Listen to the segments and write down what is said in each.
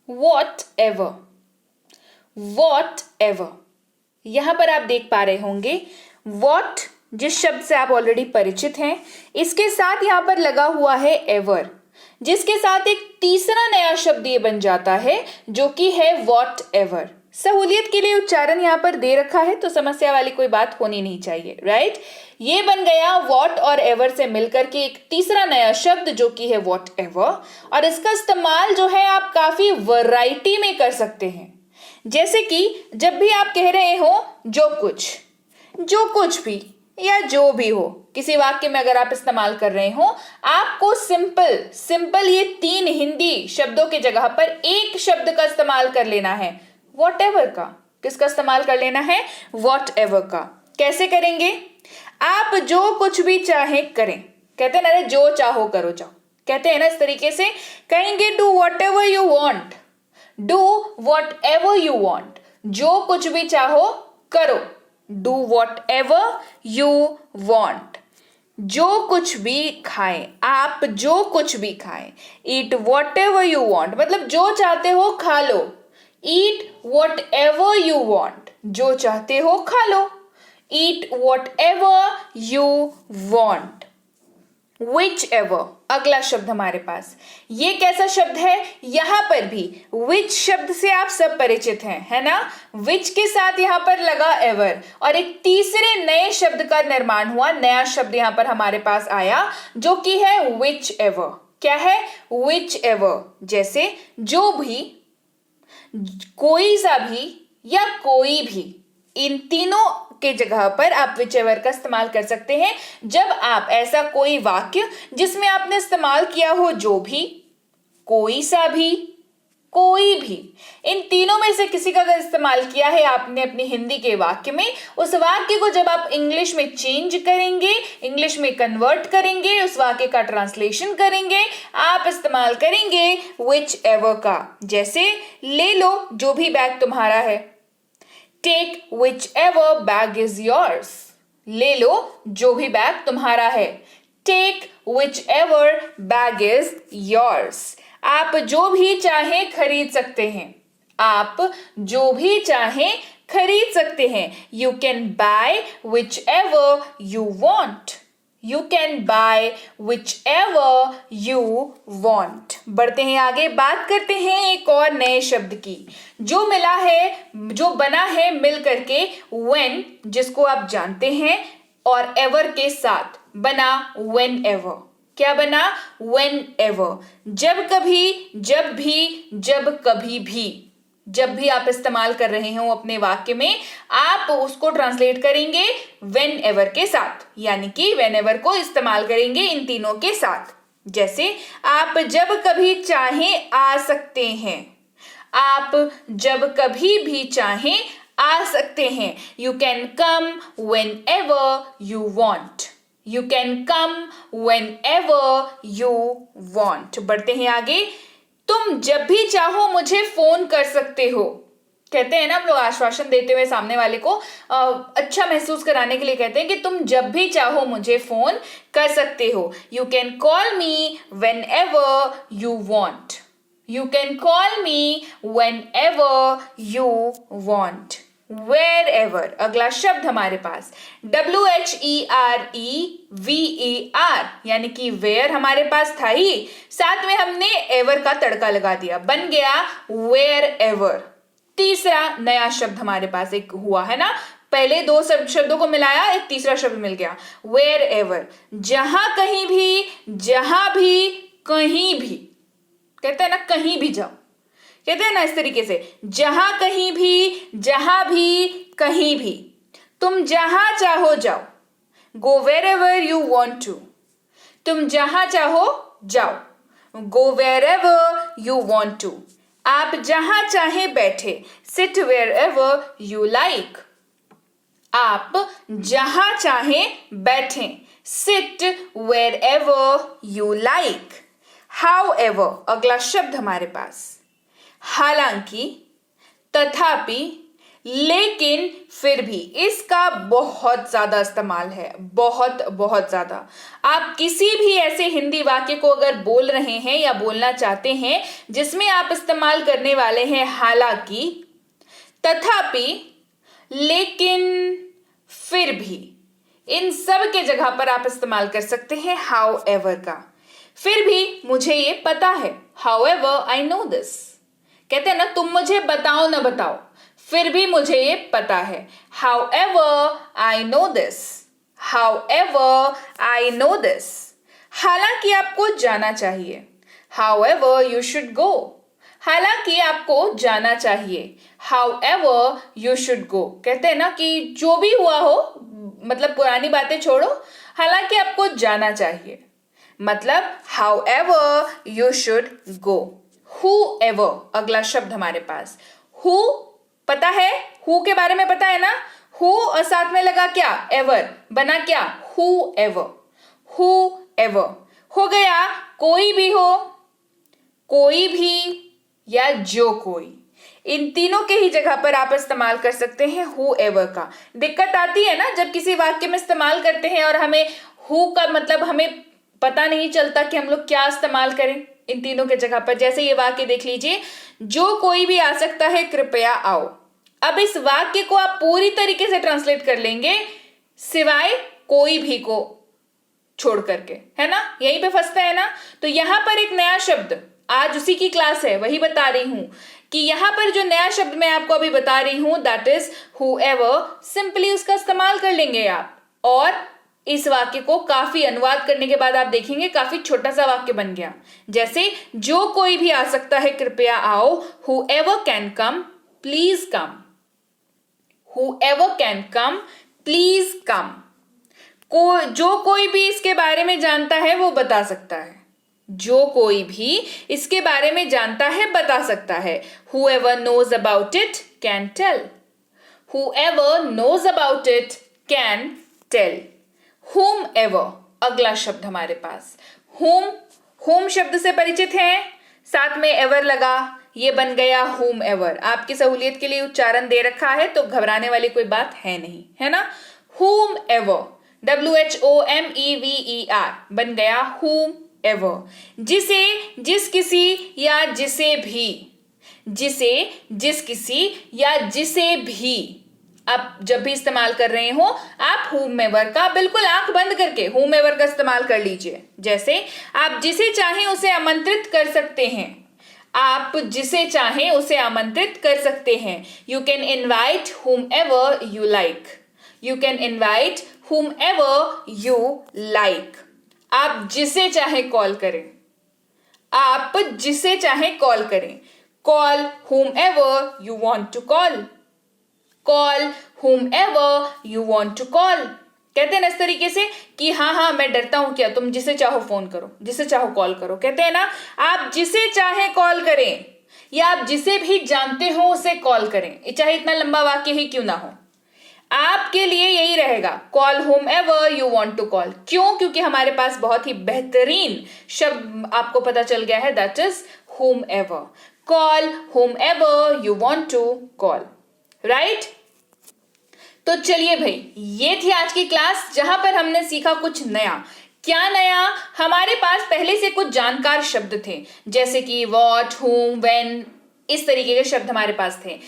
What ever, what ever. यहां पर आप देख पा रहे होंगे वॉट जिस शब्द से आप ऑलरेडी परिचित हैं, इसके साथ यहां पर लगा हुआ है एवर, जिसके साथ एक तीसरा नया शब्द ये बन जाता है जो कि है वॉट एवर। सहूलियत के लिए उच्चारण यहां पर दे रखा है तो समस्या वाली कोई बात होनी नहीं चाहिए, राइट। ये बन गया वॉट और एवर से मिलकर के एक तीसरा नया शब्द जो कि है वॉट एवर, और इसका इस्तेमाल जो है आप काफी वैरायटी में कर सकते हैं। जैसे कि जब भी आप कह रहे हो जो कुछ भी या जो भी हो, किसी वाक्य में अगर आप इस्तेमाल कर रहे हो, आपको सिंपल ये 3 हिंदी शब्दों की जगह पर एक शब्द का इस्तेमाल कर लेना है, वॉट एवर का। किसका इस्तेमाल कर लेना है? वॉट एवर का। कैसे करेंगे? आप जो कुछ भी चाहे करें, कहते हैं ना, जो चाहो करो जाओ, कहते हैं ना, इस तरीके से कहेंगे do whatever you want, do whatever you want, जो कुछ भी चाहो करो, do whatever you want. जो कुछ भी खाएं, आप जो कुछ भी खाएं, eat whatever you want, मतलब जो चाहते हो खा लो, eat whatever you want, जो चाहते हो खा लो, eat whatever you want. Whichever अगला शब्द हमारे पास, ये कैसा शब्द है? यहां पर भी विच शब्द से आप सब परिचित हैं, है ना। विच के साथ यहां पर लगा एवर और एक तीसरे नए शब्द का निर्माण हुआ, नया शब्द यहां पर हमारे पास आया जो कि है विच एवर। क्या है? Which ever. जैसे जो भी, कोई सा भी या कोई भी, इन तीनों के जगह पर आप विच एवर का इस्तेमाल कर सकते हैं जब आप ऐसा कोई वाक्य जिसमें आपने इस्तेमाल किया हो जो भी, कोई सा भी, कोई भी, इन तीनों में से किसी का अगर इस्तेमाल किया है आपने अपनी हिंदी के वाक्य में, उस वाक्य को जब आप इंग्लिश में चेंज करेंगे, इंग्लिश में कन्वर्ट करेंगे, उस वाक्य का ट्रांसलेशन करेंगे, आप इस्तेमाल करेंगे विच एवर का। जैसे ले लो जो भी बैग तुम्हारा है, take whichever bag is yours, ले लो जो भी बैग तुम्हारा है, take whichever bag is yours. आप जो भी चाहें खरीद सकते हैं, आप जो भी चाहें खरीद सकते हैं। You can by which ever you want, you can by which ever you want. बढ़ते हैं आगे, बात करते हैं एक और नए शब्द की जो मिला है, जो बना है मिल करके when, जिसको आप जानते हैं, और ever के साथ बना whenever। क्या बना? whenever। जब कभी, जब भी, जब कभी भी, जब भी आप इस्तेमाल कर रहे हो अपने वाक्य में, आप उसको ट्रांसलेट करेंगे whenever के साथ, यानी कि whenever को इस्तेमाल करेंगे इन तीनों के साथ। जैसे आप जब कभी चाहें आ सकते हैं, आप जब कभी भी चाहें आ सकते हैं। You can come whenever you want, you can come whenever you want। बढ़ते हैं आगे, तुम जब भी चाहो मुझे फोन कर सकते हो। कहते हैं ना हम लोग आश्वासन देते हुए सामने वाले को अच्छा महसूस कराने के लिए कहते हैं कि तुम जब भी चाहो मुझे फोन कर सकते हो। You can call me whenever you want, you can call me whenever you want। wherever अगला शब्द हमारे पास WHEREVER, यानी कि वेयर हमारे पास था ही, साथ में हमने एवर का तड़का लगा दिया, बन गया wherever। तीसरा नया शब्द हमारे पास एक हुआ है ना, पहले 2 शब्दों को मिलाया, एक तीसरा शब्द मिल गया wherever। जहां कहीं भी, जहां भी, कहीं भी, कहते हैं ना कहीं भी जाओ, कहते हैं ना इस तरीके से, जहां कहीं भी, जहां भी, कहीं भी, तुम जहां चाहो जाओ, go wherever you want to, तुम जहां चाहो जाओ, go wherever you want to। आप जहां चाहे बैठे, sit wherever you like, आप जहां चाहे बैठें, sit wherever you like। However अगला शब्द हमारे पास, हालांकि, तथापि, लेकिन फिर भी इसका बहुत ज्यादा इस्तेमाल है, बहुत बहुत ज्यादा। आप किसी भी ऐसे हिंदी वाक्य को अगर बोल रहे हैं या बोलना चाहते हैं जिसमें आप इस्तेमाल करने वाले हैं हालांकि, तथापि, लेकिन, फिर भी, इन सब के जगह पर आप इस्तेमाल कर सकते हैं however का। फिर भी मुझे ये पता है, however I know this। कहते हैं ना, तुम मुझे बताओ ना बताओ, फिर भी मुझे ये पता है, however I know this, however I know this। हालांकि आपको जाना चाहिए, however you should go। हालांकि आपको जाना चाहिए, however you should go। कहते हैं ना कि जो भी हुआ हो, मतलब पुरानी बातें छोड़ो, हालांकि आपको जाना चाहिए, मतलब however you should go। whoever अगला शब्द हमारे पास, who पता है, who के बारे में पता है ना, who और साथ में लगा क्या, ever, बना क्या, whoever। whoever हो गया कोई भी हो, कोई भी या जो कोई, इन तीनों के ही जगह पर आप इस्तेमाल कर सकते हैं whoever का। दिक्कत आती है ना जब किसी वाक्य में इस्तेमाल करते हैं और हमें who का मतलब हमें पता नहीं चलता कि हम लोग क्या इस्तेमाल करें इन तीनों के जगह पर। जैसे ये वाक्य देख लीजिए, जो कोई भी आ सकता है कृपया आओ। अब इस वाक्य को आप पूरी तरीके से ट्रांसलेट कर लेंगे सिवाय कोई भी को छोड़ करके, है ना, यहीं पे फंसता है ना। तो यहां पर एक नया शब्द, आज उसी की क्लास है, वही बता रही हूं कि यहां पर जो नया शब्द मैं आपको अभी बता रही हूं दैट इज whoever, सिंपली उसका इस्तेमाल कर लेंगे आप। और इस वाक्य को काफी अनुवाद करने के बाद आप देखेंगे काफी छोटा सा वाक्य बन गया। जैसे जो कोई भी आ सकता है कृपया आओ, whoever can come please come, whoever can come please come। जो कोई भी इसके बारे में जानता है वो बता सकता है, जो कोई भी इसके बारे में जानता है बता सकता है। whoever knows about it can tell, whoever knows about it can tell। whomever अगला शब्द हमारे पास, whom शब्द से परिचित हैं, साथ में ever लगा, ये बन गया whomever। आपकी सहूलियत के लिए उच्चारण दे रखा है तो घबराने वाली कोई बात है नहीं, है ना। whomever, WHOMEVER बन गया whomever। जिसे, जिस किसी या जिसे भी, जिसे, जिस किसी या जिसे भी आप जब भी इस्तेमाल कर रहे हो आप whomever का बिल्कुल आंख बंद करके whomever का इस्तेमाल कर लीजिए। जैसे आप जिसे चाहें उसे आमंत्रित कर सकते हैं, आप जिसे चाहें उसे आमंत्रित कर सकते हैं। You can invite whomever you like, you can invite whomever you like। आप जिसे चाहे कॉल करें, आप जिसे चाहे कॉल करें। Call whomever you want to call, call whomever you want to call। कहते हैं ना इस तरीके से कि हाँ मैं डरता हूं क्या, तुम जिसे चाहो फोन करो, जिसे चाहो कॉल करो। कहते हैं ना आप जिसे चाहे कॉल करें या आप जिसे भी जानते हो उसे कॉल करें, चाहे इतना लंबा वाक्य ही क्यों ना हो। आपके लिए यही रहेगा, call whomever you want to call। क्यों? क्योंकि हमारे पास बहुत ही बेहतरीन शब्द आपको पता चल गया है, that is whomever। Call whomever you want to call, right. तो चलिए भाई, ये थी आज की क्लास जहां पर हमने सीखा कुछ नया। क्या नया? हमारे पास पहले से कुछ जानकार शब्द थे, जैसे कि what, whom, when, इस तरीके के शब्द हमारे पास थे।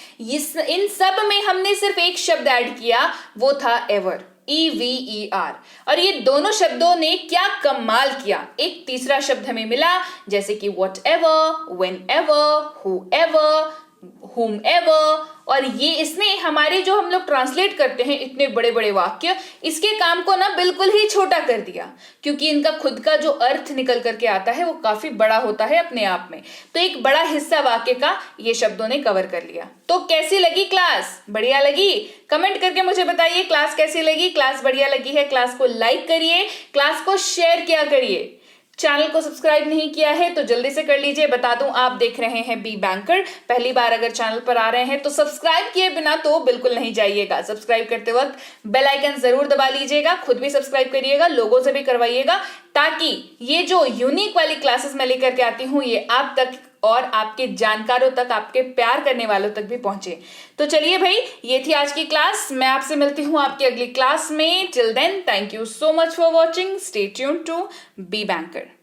इन सब में हमने सिर्फ एक शब्द ऐड किया, वो था ever, EVER। और ये दोनों शब्दों ने क्या कमाल किया, एक तीसरा शब्द हमें मिला, जैसे कि whatever, whenever, whoever, whomever। और ये इसने हमारे जो हम लोग ट्रांसलेट करते हैं इतने बड़े बड़े वाक्य, इसके काम को ना बिल्कुल ही छोटा कर दिया, क्योंकि इनका खुद का जो अर्थ निकल करके आता है वो काफी बड़ा होता है अपने आप में। तो एक बड़ा हिस्सा वाक्य का ये शब्दों ने कवर कर लिया। तो कैसी लगी क्लास? बढ़िया लगी? कमेंट करके मुझे बताइए क्लास कैसी लगी। क्लास बढ़िया लगी है, क्लास को लाइक करिए, क्लास को शेयर किया करिए। चैनल को सब्सक्राइब नहीं किया है तो जल्दी से कर लीजिए। बता दूं आप देख रहे हैं बी बैंकर, पहली बार अगर चैनल पर आ रहे हैं तो सब्सक्राइब किए बिना तो बिल्कुल नहीं जाइएगा। सब्सक्राइब करते वक्त बेल आइकन जरूर दबा लीजिएगा, खुद भी सब्सक्राइब करिएगा, लोगों से भी करवाइएगा, ताकि ये जो यूनिक वाली क्लासेस मैं लेकर के आती हूँ ये आप तक और आपके जानकारों तक, आपके प्यार करने वालों तक भी पहुंचे। तो चलिए भाई, ये थी आज की क्लास। मैं आपसे मिलती हूँ आपकी अगली क्लास में। Till then, thank you so much for watching. Stay tuned to be banker.